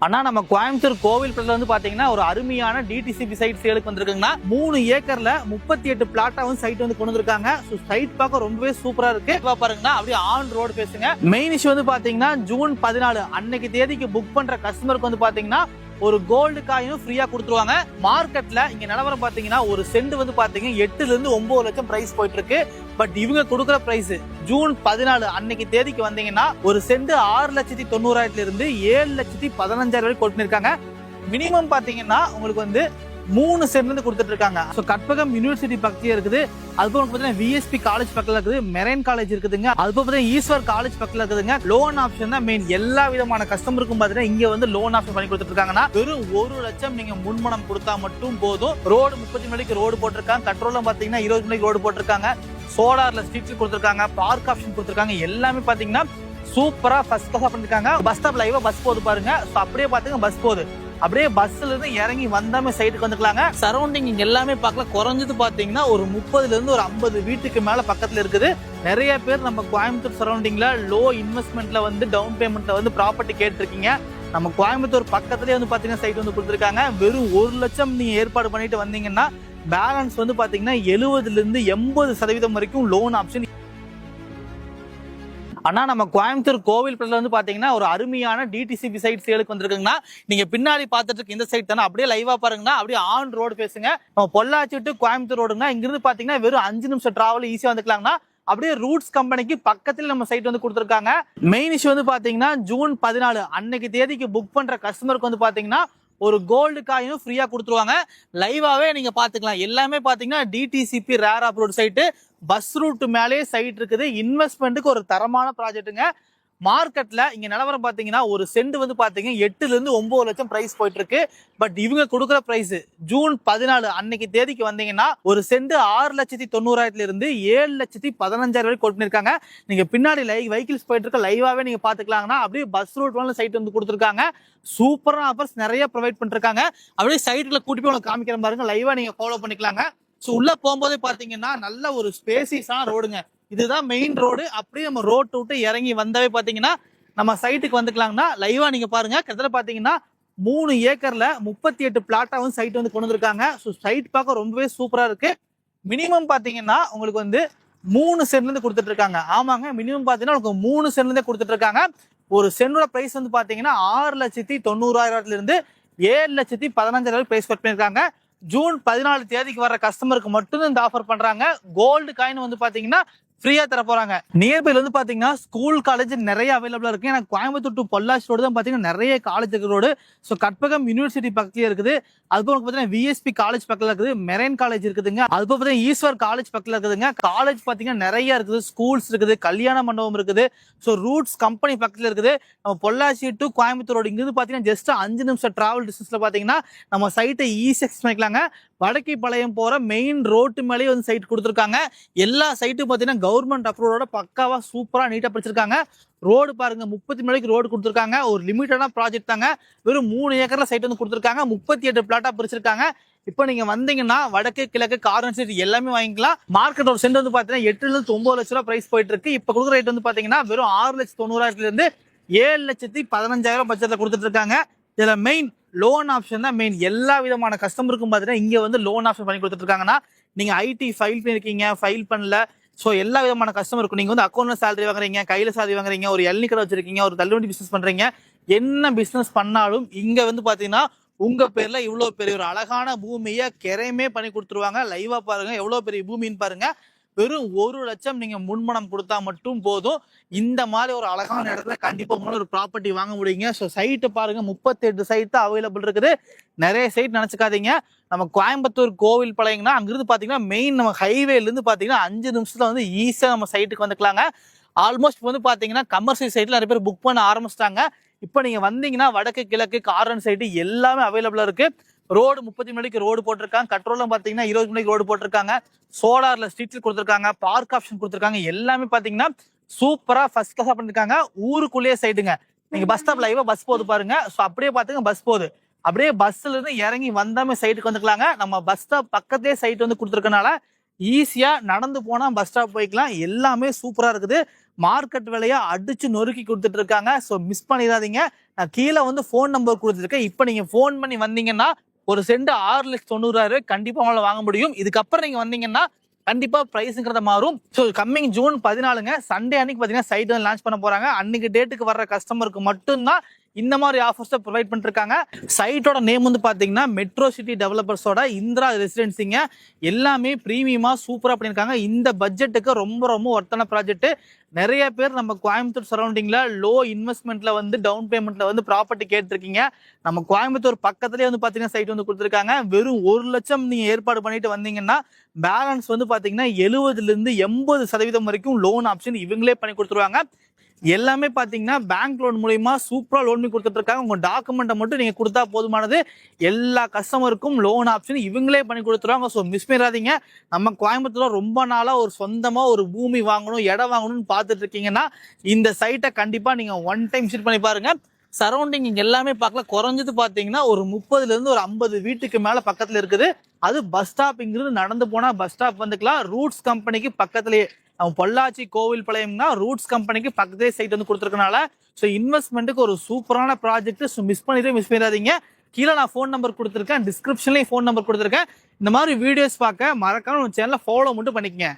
ஆனா நம்ம கோயம்புத்தூர் கோவில்பட்டில வந்து பாத்தீங்கன்னா ஒரு அருமையான டிடிசிபி சைட் சேலுக்கு வந்திருக்குங்கன்னா 3 ஏக்கர்ல 38 பிளாட்டா வந்து சைட் வந்து கொண்டு வந்திருக்காங்க. சைட் பார்க்க ரொம்பவே சூப்பரா இருக்கு. பாருங்கன்னா அப்படியே ஆன் ரோடு பேசுங்க. மெயின் இஷ்யூ வந்து பாத்தீங்கன்னா ஜூன் 14 அன்னைக்கு தேதிக்கு புக் பண்ற கஸ்டமருக்கு வந்து பாத்தீங்கன்னா ஒரு கோல்டு காயினும் ஃப்ரீயா கொடுத்துருவாங்க. மார்க்கெட்ல இங்க நிலவரம் பாத்தீங்கன்னா ஒரு சென்ட் வந்து பாத்தீங்கன்னா 8 ல இருந்து 9 லட்சம் பிரைஸ் போயிட்டு இருக்கு. பட் இவங்க கொடுக்குற பிரைஸ் ஜூன் 14 அன்னைக்கு தேதிக்கு வந்தீங்கன்னா ஒரு சென்ட் 6,90,000 இருந்து 7,15,000 வரை கொடுத்துருக்காங்க. மினிமம் பாத்தீங்கன்னா உங்களுக்கு வந்து 3 சென்ட் வந்து கொடுத்துட்டு இருக்காங்க. கற்பகம் யூனிவர்சிட்டி பக்கத்துல இருக்குது. அதுபோல பாத்தீங்கன்னா விஎஸ்பி காலேஜ் பக்கத்துல இருக்குது, மெரைன் காலேஜ் இருக்குதுங்க. அதுபோல பாத்தீங்கன்னா ஈஸ்வர் காலேஜ் பக்கத்துல இருக்குதுங்க. லோன் ஆப்ஷன் தான் மெயின். எல்லா விதமான கஸ்டமருக்கும் பாத்தீங்கன்னா இங்க வந்து லோன் ஆப்ஷன் பண்ணி கொடுத்துட்டு இருக்காங்கன்னா வெறும் 1 லட்சம் நீங்க முன்மணம் கொடுத்தா மட்டும் போதும். ரோடு 30 மணிக்கு ரோடு போட்டிருக்காங்க. கண்ட்ரோல்ல பாத்தீங்கன்னா 20 மணிக்கு ரோடு போட்டிருக்காங்க. சோலார்ல ஸ்ட்ரீட் கொடுத்திருக்காங்க, பார்க் ஆப்ஷன் கொடுத்திருக்காங்க. எல்லாமே பாத்தீங்கன்னா சூப்பரா ஃபர்ஸ்ட் கிளாஸா பண்ணிருக்காங்க. பஸ் ஸ்டாப் லைவா பஸ் போகுது பாருங்க. அப்படியே பாத்துங்க பஸ் போகுது. அப்படியே பஸ்ல இருந்து இறங்கி வந்தாமே சைட்டுக்கு வந்துக்கலாங்க. சரௌண்டிங் இங்க எல்லாமே பார்க்கல. குறைஞ்சது பாத்தீங்கன்னா ஒரு 30ல இருந்து ஒரு 50 வீட்டுக்கு மேல பக்கத்துல இருக்குது. நிறைய பேர் நம்ம கோயம்புத்தூர் சரௌண்டிங்ல லோ இன்வெஸ்ட்மெண்ட்ல வந்து டவுன் பேமெண்ட்ல வந்து ப்ராப்பர்ட்டி கேட்டிருக்கீங்க. நம்ம கோயம்புத்தூர் பக்கத்துலயே வந்து பாத்தீங்கன்னா சைட் வந்து கொடுத்துருக்காங்க. வெறும் 1 லட்சம் நீங்க ஏற்பாடு பண்ணிட்டு வந்தீங்கன்னா பேலன்ஸ் வந்து பாத்தீங்கன்னா 70ல இருந்து 80% வரைக்கும் லோன் ஆப்ஷன். ஆனா நம்ம கோயம்புத்தூர் கோவில்பட்டில வந்து பாத்தீங்கன்னா ஒரு அருமையான டிடிசிபி சைட் சேலுக்கு வந்திருக்குங்கன்னா நீங்க பின்னாடி பாத்துட்டு இருக்க இந்த சைட் தானே. அப்படியே லைவா பாருங்கன்னா அப்படியே ஆன் ரோடு பேசுங்க. நம்ம பொள்ளாச்சி டு கோயம்புத்தூர் ரோடுங்க. இங்க இருந்து பாத்தீங்கன்னா வெறும் 5 நிமிஷம் டிராவல் ஈஸியா வந்துக்கலாங்கன்னா அப்படியே ரூட்ஸ் கம்பெனிக்கு பக்கத்துல நம்ம சைட் வந்து கொடுத்துருக்காங்க. மெயின் இஷ்யூ வந்து பாத்தீங்கன்னா ஜூன் 14 அன்னைக்கு தேதிக்கு புக் பண்ற கஸ்டமருக்கு வந்து பாத்தீங்கன்னா ஒரு கோல்டு காயினும் ஃப்ரீயா கொடுத்துருவாங்க. லைவாவே நீங்க பாத்துக்கலாம். எல்லாமே பாத்தீங்கன்னா DTCP RERA approved site, bus route மேலே சைட் இருக்குது. இன்வெஸ்ட்மெண்ட்டுக்கு ஒரு தரமான ப்ராஜெக்ட்டுங்க. மார்க்கெட்ல இங்க நிலவரம் பாத்தீங்கன்னா ஒரு சென்ட் வந்து பாத்தீங்கன்னா 8ல இருந்து 9 லட்சம் பிரைஸ் போயிட்டு இருக்கு. பட் இவங்க கொடுக்குற பிரைஸ் ஜூன் 14 அன்னைக்கு தேதிக்கு வந்தீங்கன்னா ஒரு சென்ட் 6,90,000 இருந்து 7,15,000 வரை கொடுத்துருக்காங்க. நீங்க பின்னாடி வெஹிக்கிள்ஸ் போயிட்டு இருக்க லைவாவே நீங்க பாத்துக்கலாங்கன்னா அப்படியே பஸ் ரூட் மேல சைட் வந்து கொடுத்துருக்காங்க. சூப்பரான ஆஃபர்ஸ் நிறைய ப்ரொவைட் பண்ணிருக்காங்க. அப்படியே சைட்ல கூட்டி போய் உங்களுக்கு காமிக்கிற பாருங்க. லைவா நீங்க ஃபாலோ பண்ணிக்கலாங்க. உள்ள போகும்போதே பாத்தீங்கன்னா நல்ல ஒரு ஸ்பேசியஸான ரோடுங்க. இதுதான் மெயின் ரோடு. அப்படியே நம்ம ரோட் விட்டு இறங்கி வந்தாவே பாத்தீங்கன்னா நம்ம சைட்டுக்கு வந்துக்கலாங்கன்னா லைவா நீங்க பாருங்க. கிட்டத்தட்ட பாத்தீங்கன்னா 3 ஏக்கர்ல 38 பிளாட்டா வந்து சைட் வந்து கொண்டு வந்திருக்காங்க. சைட் பார்க்க ரொம்பவே சூப்பரா இருக்கு. மினிமம் பாத்தீங்கன்னா உங்களுக்கு வந்து 3 சென்ட்ல இருந்து கொடுத்துட்டு இருக்காங்க. ஆமாங்க, மினிமம் பாத்தீங்கன்னா உங்களுக்கு 3 சென்ட்ல இருந்தே கொடுத்துட்டு இருக்காங்க. ஒரு சென்டோட பிரைஸ் வந்து பாத்தீங்கன்னா 6,90,000 இருந்து 7,15,000 பிரைஸ் கட் பண்ணிருக்காங்க. ஜூன் 14 தேதிக்கு வர கஸ்டமருக்கு மட்டும் இந்த ஆஃபர் பண்றாங்க. கோல்டு காயின் வந்து பாத்தீங்கன்னா ஃப்ரீயா தர போறாங்க. நியர்பைல வந்து பாத்தீங்கன்னா ஸ்கூல் காலேஜ் நிறைய அவைலபிளா இருக்கு. ஏன்னா கோயம்புத்தூர் டு பொள்ளாச்சி ரோடு தான் பாத்தீங்கன்னா நிறைய காலேஜ் இருக்கிற ரோடு. கற்பகம் யூனிவர்சிட்டி பக்கத்துல இருக்குது. அதுபோல பாத்தீங்கன்னா விஎஸ்பி காலேஜ் பக்கத்துல இருக்குது, மெரைன் காலேஜ் இருக்குதுங்க. அதுபோல பாத்தீங்கன்னா ஈஸ்வர் காலேஜ் பக்கத்துல இருக்குதுங்க. காலேஜ் பாத்தீங்கன்னா நிறைய இருக்குது, ஸ்கூல்ஸ் இருக்குது, கல்யாண மண்டபம் இருக்குது. ரூட்ஸ் கம்பெனி பக்கத்துல இருக்குது. நம்ம பொள்ளாச்சி டு கோயம்புத்தூர் ரோடு இங்கிருந்து பாத்தீங்கன்னா ஜஸ்ட் 5 நிமிஷம் டிராவல் டிஸ்டன்ஸ்ல பாத்தீங்கன்னா நம்ம சைட்டை ஈஸியா எக்ஸ் பண்ணிக்கலாங்க. வடக்கி பாளையம் போற மெயின் ரோட்டு மேலேயே வந்து சைட் கொடுத்துருக்காங்க. எல்லா சைட்டும் பாத்தீங்கன்னா கவர்மெண்ட் அப்ரூவோட பக்காவா சூப்பரா நீட்டா படிச்சிருக்காங்க. ரோடு பாருங்க 30 மணிக்கு ரோடு கொடுத்துருக்காங்க. ஒரு லிமிட்டடான ப்ராஜெக்ட் தாங்க. வெறும் 3 ஏக்கர்ல சைட் வந்து கொடுத்துருக்காங்க. 38 பிளாட்டா பிரிச்சிருக்காங்க. இப்போ நீங்க வந்தீங்கன்னா வடக்கு கிழக்கு கார்னர் சைட் எல்லாமே வாங்கிக்கலாம். மார்க்கெட் ஒரு சென்ட் வந்து பாத்தீங்கன்னா 8ல இருந்து 9 லட்சம் ரூபாய் பிரைஸ் போயிட்டு இருக்கு. இப்ப கொடுக்குற ரேட் வந்து பாத்தீங்கன்னா வெறும் 6,90,000 இருந்து 7,15,000 பட்ஜெட்ல கொடுத்துட்டு இருக்காங்க. இதுல மெயின் லோன் ஆப்ஷன் தான் மெயின். எல்லா விதமான கஸ்டமருக்கும் பாத்தீங்கன்னா இங்க வந்து லோன் ஆப்ஷன் பண்ணி கொடுத்துட்டு இருக்காங்கன்னா நீங்க ஐடி ஃபைல் பண்ணிருக்கீங்க, ஃபைல் பண்ணல, எல்லா விதமான கஸ்டமருக்கும் நீங்க வந்து அக்கௌண்ட்ல சேலரி வாங்குறீங்க, கையில சேலரி வாங்குறீங்க, ஒரு இளநீ கடை வச்சிருக்கீங்க, ஒரு தள்ளுவண்டி பிசினஸ் பண்றீங்க, என்ன பிசினஸ் பண்ணாலும் இங்க வந்து பாத்தீங்கன்னா உங்க பேர்ல இவ்வளவு பெரிய ஒரு அழகான பூமியை கிரைமே பண்ணி கொடுத்துருவாங்க. லைவா பாருங்க எவ்வளவு பெரிய பூமின்னு பாருங்க. வெறும் 1 லட்சம் நீங்க முன்மணம் கொடுத்தா மட்டும் போதும். இந்த மாதிரி ஒரு அழகான இடத்துல கண்டிப்பா ஒரு ப்ராப்பர்ட்டி வாங்க முடியுங்க. சைட்டு பாருங்க 38 சைட் அவைலபிள் இருக்குது. நிறைய சைட் நினைச்சுக்காதீங்க. நம்ம கோயம்புத்தூர் கோவில் பாளையம்னா அங்கிருந்து பாத்தீங்கன்னா மெயின் நம்ம ஹைவேல இருந்து பாத்தீங்கன்னா 5 நிமிஷத்துல வந்து ஈஸியா நம்ம சைட்டுக்கு வந்துக்கலாங்க. ஆல்மோஸ்ட் வந்து பாத்தீங்கன்னா கமர்ஷியல் சைட்ல நிறைய பேர் புக் பண்ண ஆரம்பிச்சிட்டாங்க. இப்போ நீங்க வந்தீங்கன்னா வடக்கு கிழக்கு கார்னர் சைடு எல்லாமே அவைலபிளா இருக்கு. ரோடு 30 மணிக்கு ரோடு போட்டிருக்காங்க. கண்ட்ரோல்ல பாத்தீங்கன்னா 20 மணிக்கு ரோடு போட்டிருக்காங்க. சோலார்ல ஸ்ட்ரீட்ல கொடுத்திருக்காங்க, பார்க் ஆப்ஷன் கொடுத்திருக்காங்க. எல்லாமே பாத்தீங்கன்னா சூப்பரா ஃபர்ஸ்ட் கிளாஸா பண்ணிருக்காங்க. ஊருக்குள்ளேயே சைடுங்க. நீங்க பஸ் ஸ்டாப் லைவா பஸ் போகுது பாருங்க. அப்படியே பாத்துங்க பஸ் போகுது. அப்படியே பஸ்ல இருந்து இறங்கி வந்தாமே சைட்டுக்கு வந்துக்கலாங்க. நம்ம பஸ் ஸ்டாப் பக்கத்தே சைட் வந்து கொடுத்துருக்கனால ஈஸியா நடந்து போனா பஸ் ஸ்டாப் போய்க்கலாம். எல்லாமே சூப்பரா இருக்குது. மார்க்கெட் விலையா அடிச்சு நொறுக்கி கொடுத்துட்டு இருக்காங்க. மிஸ் பண்ணிடாதீங்க. நான் கீழே வந்து ஃபோன் நம்பர் கொடுத்துருக்கேன். இப்போ நீங்க ஃபோன் பண்ணி வந்தீங்கன்னா ஒரு சென்ட் 6,90,000 கண்டிப்பா உங்களால வாங்க முடியும். இதுக்கப்புறம் நீங்க வந்தீங்கன்னா கண்டிப்பா பிரைஸ்ங்கிறத மாறும். ஸோ கம்மிங் ஜூன் 14 சண்டே அன்னைக்கு பாத்தீங்கன்னா சைட் வந்து லான்ச் பண்ண போறாங்க. அன்னைக்கு டேட்டுக்கு வர்ற கஸ்டமருக்கு மட்டும்தான் இந்த மாதிரி ஆஃபர்ஸை ப்ரொவைட் பண்ணிருக்காங்க. சைட்டோட நேம் வந்து பாத்தீங்கன்னா மெட்ரோ சிட்டி டெவலப்பர்ஸோட இந்திரா ரெசிடென்சிங்க. எல்லாமே பிரீமியமா சூப்பரா பண்ணிருக்காங்க. இந்த பட்ஜெட்டுக்கு ரொம்ப ரொம்ப ஒர்த்தான ப்ராஜெக்ட். நிறைய பேர் நம்ம கோயம்புத்தூர் சரௌண்டிங்ல லோ இன்வெஸ்ட்மெண்ட்ல வந்து டவுன் பேமெண்ட்ல வந்து ப்ராப்பர்ட்டி கேட்டிருக்கீங்க. நம்ம கோயம்புத்தூர் பக்கத்துலேயே வந்து பாத்தீங்கன்னா சைட் வந்து கொடுத்துருக்காங்க. வெறும் 1 லட்சம் நீங்க ஏற்பாடு பண்ணிட்டு வந்தீங்கன்னா பேலன்ஸ் வந்து பாத்தீங்கன்னா 70% வரைக்கும் லோன் ஆப்ஷன் இவங்களே பண்ணி கொடுத்துருவாங்க. எல்லாமே பாத்தீங்கன்னா பேங்க் லோன் மூலமா சூப்பரா லோன் பண்ணி கொடுத்துட்டு இருக்காங்க. உங்க டாக்குமெண்ட்டை மட்டும் நீங்க கொடுத்தா போதுமானது. எல்லா கஸ்டமருக்கும் லோன் ஆப்ஷன் இவங்களே பண்ணி கொடுத்துருவாங்க. ஸோ மிஸ் பண்ணிடாதீங்க. நம்ம கோயம்புத்தூர்ல ரொம்ப நாளா ஒரு சொந்தமா ஒரு பூமி வாங்கணும், இடம் வாங்கணும்னு பார்த்துட்டு இருக்கீங்கன்னா இந்த சைட்டை கண்டிப்பா நீங்க ஒன் டைம் விசிட் பண்ணி பாருங்க. சரௌண்டிங் இங்க எல்லாமே பார்க்கல. குறைஞ்சது பாத்தீங்கன்னா ஒரு 30ல இருந்து ஒரு 50 வீட்டுக்கு மேல பக்கத்துல இருக்குது. அது பஸ் ஸ்டாப்ங்கிறது நடந்து போனா பஸ் ஸ்டாப் வந்துக்கலாம். ரூட்ஸ் கம்பெனிக்கு பக்கத்துலயே அவன் பொள்ளாச்சி கோவில்பாளையம்னா ரூட்ஸ் கம்பெனிக்கு பக்கத்தே சைட் வந்து கொடுத்துருக்கனால ஸோ இன்வெஸ்ட்மெண்ட்டுக்கு ஒரு சூப்பரான ப்ராஜெக்ட். ஸோ மிஸ் பண்ணிடாதீங்க. கீழே நான் ஃபோன் நம்பர் கொடுத்துருக்கேன், டிஸ்கிரிப்ஷன்லேயும் ஃபோன் நம்பர் கொடுத்துருக்கேன். இந்த மாதிரி வீடியோஸ் பார்க்க மறக்காம நம்ம சேனலை ஃபாலோ மட்டும் பண்ணிக்கங்க.